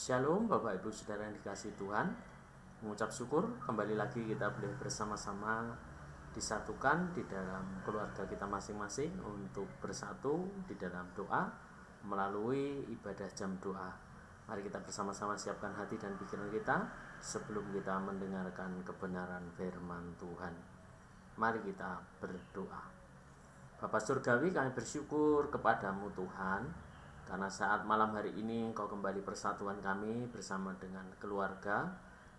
Shalom Bapak Ibu Saudara yang dikasihi Tuhan. Mengucap syukur kembali lagi kita boleh bersama-sama disatukan di dalam keluarga kita masing-masing untuk bersatu di dalam doa melalui ibadah jam doa. Mari kita bersama-sama siapkan hati dan pikiran kita sebelum kita mendengarkan kebenaran firman Tuhan. Mari kita berdoa. Bapa Surgawi, kami bersyukur kepadamu Tuhan, karena saat malam hari ini Engkau kembali persatuan kami bersama dengan keluarga,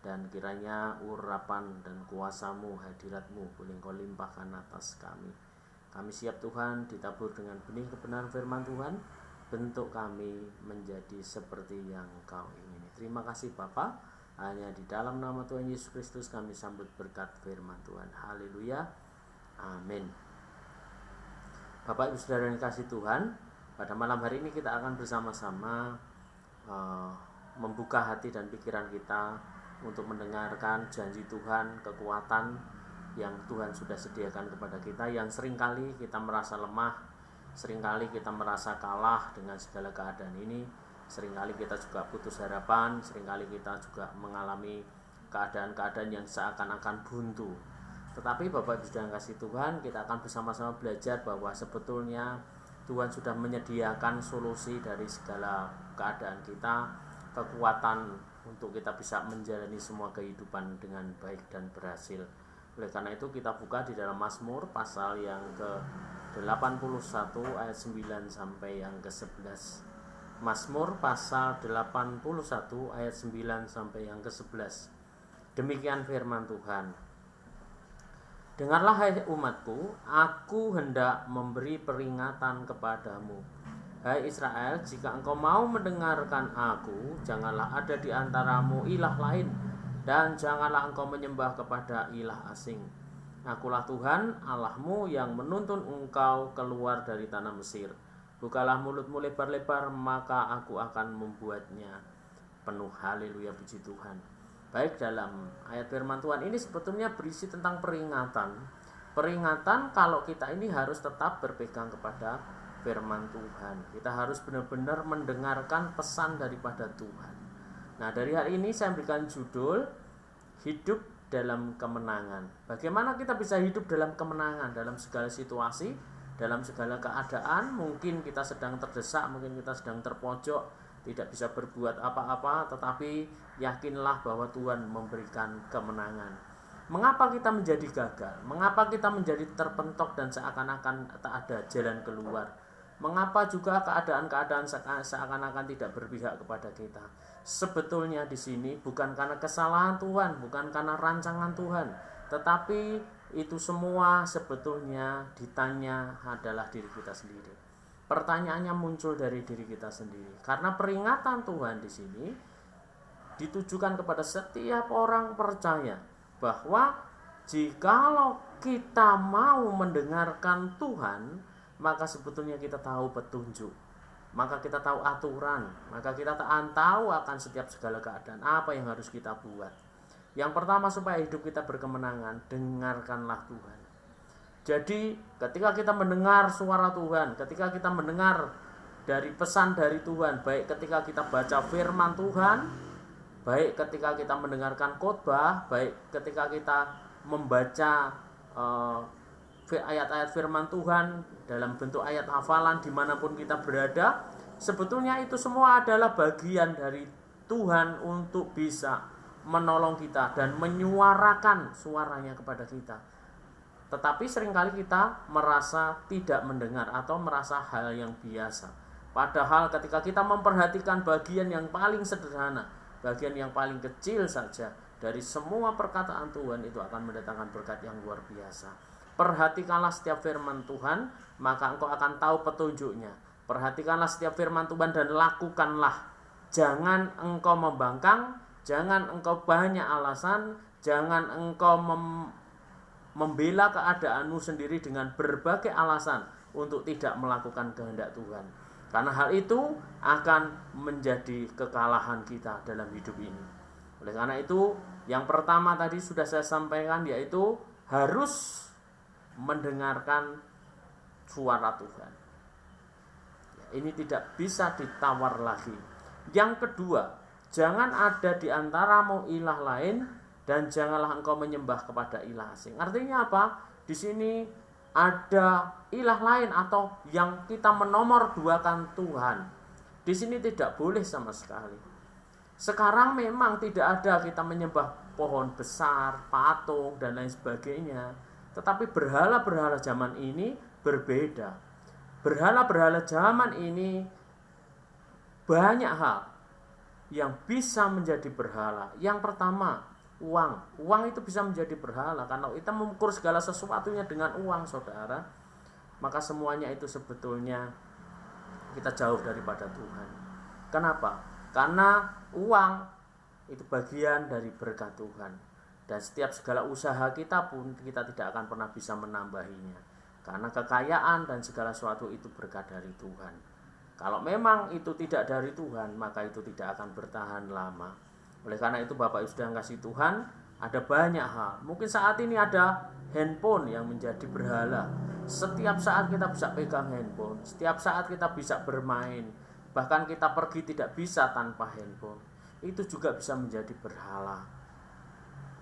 dan kiranya urapan dan kuasa-Mu, hadirat-Mu boleh Engkau limpahkan atas kami. Kami siap Tuhan ditabur dengan benih kebenaran firman Tuhan, bentuk kami menjadi seperti yang Engkau ingini. Terima kasih Bapa, hanya di dalam nama Tuhan Yesus Kristus kami sambut berkat firman Tuhan. Haleluya, amin. Bapak Ibu Saudara yang dikasihi Tuhan, pada malam hari ini kita akan bersama-sama membuka hati dan pikiran kita untuk mendengarkan janji Tuhan, kekuatan yang Tuhan sudah sediakan kepada kita, yang seringkali kita merasa lemah, seringkali kita merasa kalah dengan segala keadaan ini, seringkali kita juga putus harapan, seringkali kita juga mengalami keadaan-keadaan yang seakan-akan buntu. Tetapi Bapak Ibu Saudara yang kasih Tuhan, kita akan bersama-sama belajar bahwa sebetulnya Tuhan sudah menyediakan solusi dari segala keadaan kita, kekuatan untuk kita bisa menjalani semua kehidupan dengan baik dan berhasil. Oleh karena itu kita buka di dalam Mazmur pasal yang ke-81 ayat 9 sampai yang ke-11. Mazmur pasal 81 ayat 9 sampai yang ke-11. Demikian firman Tuhan. Dengarlah hai umatku, aku hendak memberi peringatan kepadamu. Hai Israel, jika engkau mau mendengarkan aku, janganlah ada di antaramu ilah lain, dan janganlah engkau menyembah kepada ilah asing. Akulah Tuhan Allahmu yang menuntun engkau keluar dari tanah Mesir. Bukalah mulutmu lebar-lebar, maka aku akan membuatnya penuh. Haleluya, puji Tuhan. Baik, dalam ayat firman Tuhan ini sebetulnya berisi tentang peringatan. Peringatan kalau kita ini harus tetap berpegang kepada firman Tuhan. Kita harus benar-benar mendengarkan pesan daripada Tuhan. Nah, dari hari ini saya berikan judul Hidup dalam Kemenangan. Bagaimana kita bisa hidup dalam kemenangan dalam segala situasi, dalam segala keadaan. Mungkin kita sedang terdesak, mungkin kita sedang terpojok, tidak bisa berbuat apa-apa, tetapi yakinlah bahwa Tuhan memberikan kemenangan. Mengapa kita menjadi gagal? Mengapa kita menjadi terpentok dan seakan-akan tak ada jalan keluar? Mengapa juga keadaan-keadaan seakan-akan tidak berpihak kepada kita? Sebetulnya di sini bukan karena kesalahan Tuhan, bukan karena rancangan Tuhan, tetapi itu semua sebetulnya ditanya adalah diri kita sendiri. Pertanyaannya muncul dari diri kita sendiri. Karena peringatan Tuhan di sini ditujukan kepada setiap orang percaya bahwa jikalau kita mau mendengarkan Tuhan, maka sebetulnya kita tahu petunjuk, maka kita tahu aturan, maka kita tahu akan setiap segala keadaan apa yang harus kita buat. Yang pertama, supaya hidup kita berkemenangan, dengarkanlah Tuhan. Jadi ketika kita mendengar suara Tuhan, ketika kita mendengar dari pesan dari Tuhan, baik ketika kita baca firman Tuhan, baik ketika kita mendengarkan khotbah, baik ketika kita membaca ayat-ayat firman Tuhan dalam bentuk ayat hafalan dimanapun kita berada, sebetulnya itu semua adalah bagian dari Tuhan untuk bisa menolong kita dan menyuarakan suaranya kepada kita. Tetapi seringkali kita merasa tidak mendengar atau merasa hal yang biasa. Padahal ketika kita memperhatikan bagian yang paling sederhana, bagian yang paling kecil saja dari semua perkataan Tuhan, itu akan mendatangkan berkat yang luar biasa. Perhatikanlah setiap firman Tuhan, maka engkau akan tahu petunjuknya. Perhatikanlah setiap firman Tuhan dan lakukanlah. Jangan engkau membangkang, jangan engkau banyak alasan, jangan engkau membela keadaanmu sendiri dengan berbagai alasan untuk tidak melakukan kehendak Tuhan. Karena hal itu akan menjadi kekalahan kita dalam hidup ini. Oleh karena itu, yang pertama tadi sudah saya sampaikan, yaitu harus mendengarkan suara Tuhan. Ini tidak bisa ditawar lagi. Yang kedua, Jangan ada di antaramu ilah lain dan janganlah engkau menyembah kepada ilah asing. Artinya apa? Di sini ada ilah lain atau yang kita menomorduakan Tuhan. Di sini tidak boleh sama sekali. Sekarang memang tidak ada kita menyembah pohon besar, patung dan lain sebagainya. Tetapi berhala-berhala zaman ini berbeda. Berhala-berhala zaman ini banyak hal yang bisa menjadi berhala. Yang pertama, uang. Uang itu bisa menjadi berhala karena kita mengukur segala sesuatunya dengan uang, saudara. Maka semuanya itu sebetulnya kita jauh daripada Tuhan. Kenapa? Karena uang itu bagian dari berkat Tuhan. Dan setiap segala usaha kita pun kita tidak akan pernah bisa menambahinya. Karena kekayaan dan segala sesuatu itu berkat dari Tuhan. Kalau memang itu tidak dari Tuhan, maka itu tidak akan bertahan lama. Oleh karena itu Bapak Ibu sudah kasih Tuhan, ada banyak hal. Mungkin saat ini ada handphone yang menjadi berhala. Setiap saat kita bisa pegang handphone, setiap saat kita bisa bermain. Bahkan kita pergi tidak bisa tanpa handphone. Itu juga bisa menjadi berhala.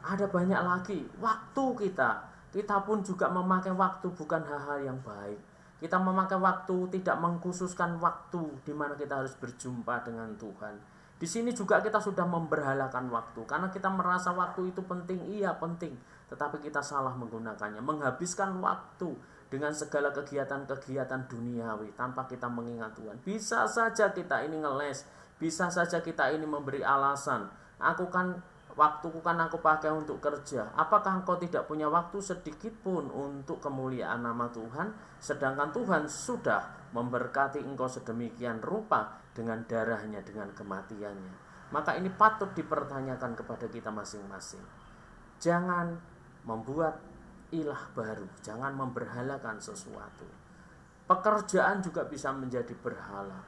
Ada banyak lagi waktu kita. Kita pun juga memakai waktu bukan hal-hal yang baik. Kita memakai waktu tidak mengkhususkan waktu di mana kita harus berjumpa dengan Tuhan. Di sini juga kita sudah memberhalakan waktu karena kita merasa waktu itu penting, iya penting, tetapi kita salah menggunakannya, menghabiskan waktu dengan segala kegiatan-kegiatan duniawi tanpa kita mengingat Tuhan. Bisa saja kita ini ngeles, bisa saja kita ini memberi alasan, waktuku kan aku pakai untuk kerja. Apakah engkau tidak punya waktu sedikit pun untuk kemuliaan nama Tuhan? Sedangkan Tuhan sudah memberkati engkau sedemikian rupa dengan darahnya, dengan kematiannya. Maka ini patut dipertanyakan kepada kita masing-masing. Jangan membuat ilah baru, jangan memberhalakan sesuatu. Pekerjaan juga bisa menjadi berhala.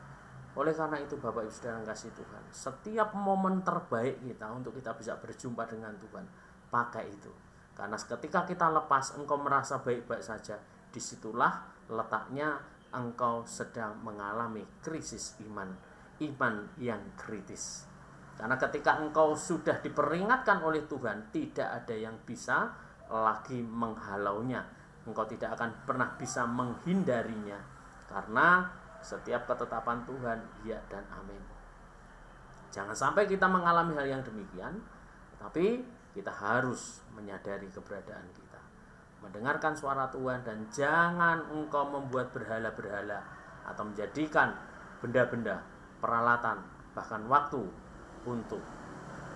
Oleh karena itu Bapak Ibu Saudara yang kasih Tuhan, setiap momen terbaik kita untuk kita bisa berjumpa dengan Tuhan, pakai itu. Karena ketika kita lepas, engkau merasa baik-baik saja, disitulah letaknya engkau sedang mengalami krisis iman yang kritis. Karena ketika engkau sudah diperingatkan oleh Tuhan, tidak ada yang bisa lagi menghalaunya. Engkau tidak akan pernah bisa menghindarinya, karena setiap ketetapan Tuhan ya dan amin. Jangan sampai kita mengalami hal yang demikian, tapi kita harus menyadari keberadaan kita, mendengarkan suara Tuhan, dan jangan engkau membuat berhala-berhala atau menjadikan benda-benda, peralatan, bahkan waktu untuk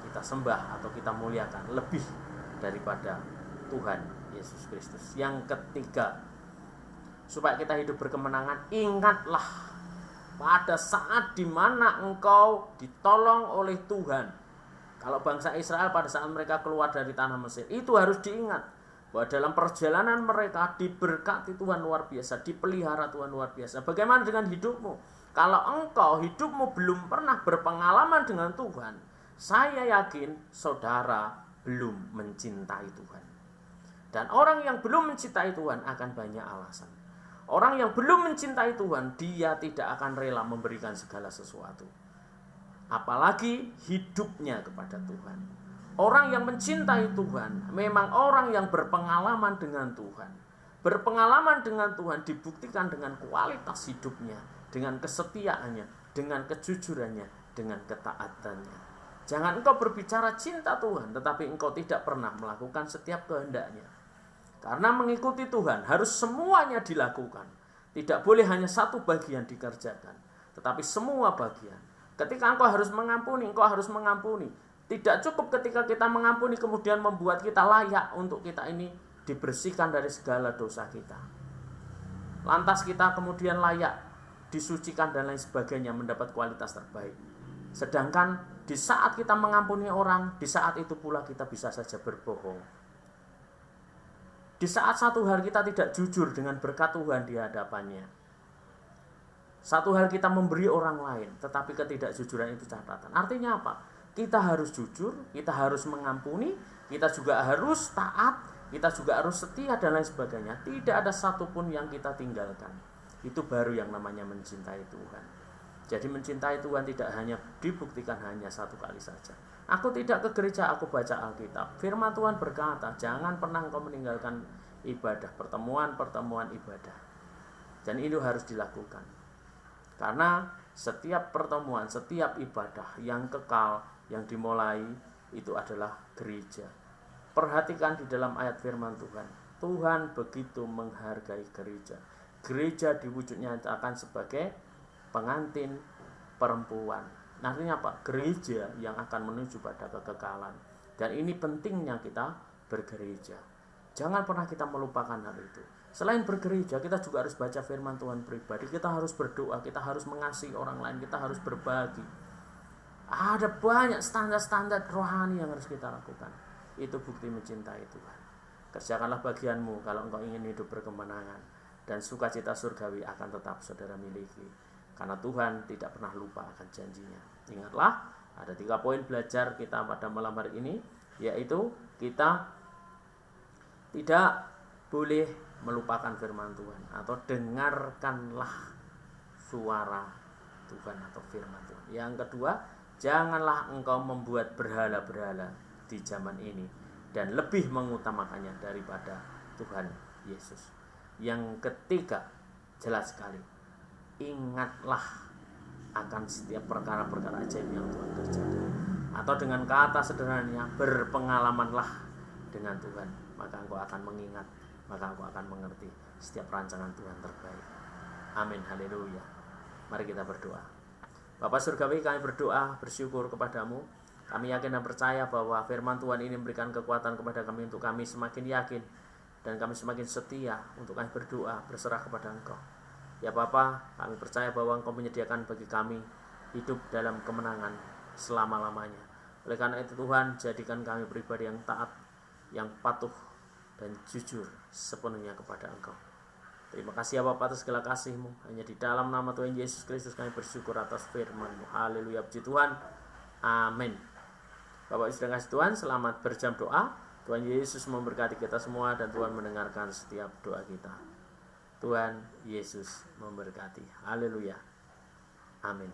kita sembah atau kita muliakan lebih daripada Tuhan Yesus Kristus. Yang ketiga, supaya kita hidup berkemenangan, ingatlah pada saat dimana engkau ditolong oleh Tuhan. Kalau bangsa Israel pada saat mereka keluar dari tanah Mesir, itu harus diingat bahwa dalam perjalanan mereka diberkati Tuhan luar biasa, dipelihara Tuhan luar biasa. Bagaimana dengan hidupmu? Kalau engkau hidupmu belum pernah berpengalaman dengan Tuhan, saya yakin saudara belum mencintai Tuhan. Dan orang yang belum mencintai Tuhan akan banyak alasan. Orang yang belum mencintai Tuhan, dia tidak akan rela memberikan segala sesuatu, apalagi hidupnya kepada Tuhan. Orang yang mencintai Tuhan memang orang yang berpengalaman dengan Tuhan. Berpengalaman dengan Tuhan dibuktikan dengan kualitas hidupnya, dengan kesetiaannya, dengan kejujurannya, dengan ketaatannya. Jangan engkau berbicara cinta Tuhan, tetapi engkau tidak pernah melakukan setiap kehendaknya. Karena mengikuti Tuhan harus semuanya dilakukan. Tidak boleh hanya satu bagian dikerjakan, tetapi semua bagian. Ketika engkau harus mengampuni, engkau harus mengampuni. Tidak cukup ketika kita mengampuni kemudian membuat kita layak untuk kita ini dibersihkan dari segala dosa kita. Lantas kita kemudian layak disucikan dan lain sebagainya, mendapat kualitas terbaik. Sedangkan di saat kita mengampuni orang, di saat itu pula kita bisa saja berbohong. Di saat satu hal kita tidak jujur dengan berkat Tuhan di hadapannya. Satu hal kita memberi orang lain, tetapi ketidakjujuran itu catatan. Artinya apa? Kita harus jujur, kita harus mengampuni, kita juga harus taat, kita juga harus setia dan lain sebagainya. Tidak ada satupun yang kita tinggalkan. Itu baru yang namanya mencintai Tuhan. Jadi mencintai Tuhan tidak hanya dibuktikan hanya satu kali saja. Aku tidak ke gereja, aku baca Alkitab. Firman Tuhan berkata, jangan pernah engkau meninggalkan ibadah, pertemuan ibadah. Dan itu harus dilakukan. Karena setiap pertemuan, setiap ibadah yang kekal, yang dimulai, itu adalah gereja. Perhatikan di dalam ayat firman Tuhan. Tuhan begitu menghargai gereja. Gereja diwujudnya akan sebagai pengantin perempuan. Artinya apa? Gereja yang akan menuju pada kekekalan. Dan ini pentingnya kita bergereja. Jangan pernah kita melupakan hal itu. Selain bergereja, kita juga harus baca firman Tuhan pribadi. Kita harus berdoa, kita harus mengasihi orang lain, kita harus berbagi. Ada banyak standar-standar rohani yang harus kita lakukan. Itu bukti mencintai Tuhan. Kerjakanlah bagianmu kalau engkau ingin hidup berkemenangan. Dan sukacita surgawi akan tetap saudara miliki. Karena Tuhan tidak pernah lupa akan janjinya. Ingatlah, ada 3 poin belajar kita pada malam hari ini, yaitu kita tidak boleh melupakan firman Tuhan, atau dengarkanlah suara Tuhan atau firman Tuhan. Yang kedua, janganlah engkau membuat berhala-berhala di zaman ini dan lebih mengutamakannya daripada Tuhan Yesus. Yang ketiga, jelas sekali, ingatlah akan setiap perkara-perkara ajaib yang Tuhan kerjakan. Atau dengan kata sederhananya, berpengalamanlah dengan Tuhan, maka engkau akan mengingat, maka engkau akan mengerti setiap rancangan Tuhan terbaik. Amin, haleluya. Mari kita berdoa. Bapa surgawi, kami berdoa, bersyukur kepadamu. Kami yakin dan percaya bahwa firman Tuhan ini memberikan kekuatan kepada kami untuk kami semakin yakin dan kami semakin setia untuk kami berdoa, berserah kepada Engkau. Ya Bapa, kami percaya bahwa Engkau menyediakan bagi kami hidup dalam kemenangan selama-lamanya. Oleh karena itu Tuhan, jadikan kami pribadi yang taat, yang patuh dan jujur sepenuhnya kepada Engkau. Terima kasih ya Bapa atas segala kasih-Mu. Hanya di dalam nama Tuhan Yesus Kristus kami bersyukur atas firman-Mu. Haleluya, puji Tuhan. Amin. Bapak Ibu saudara kasih Tuhan, selamat berjam doa. Tuhan Yesus memberkati kita semua dan Tuhan mendengarkan setiap doa kita. Tuhan Yesus memberkati. Haleluya. Amin.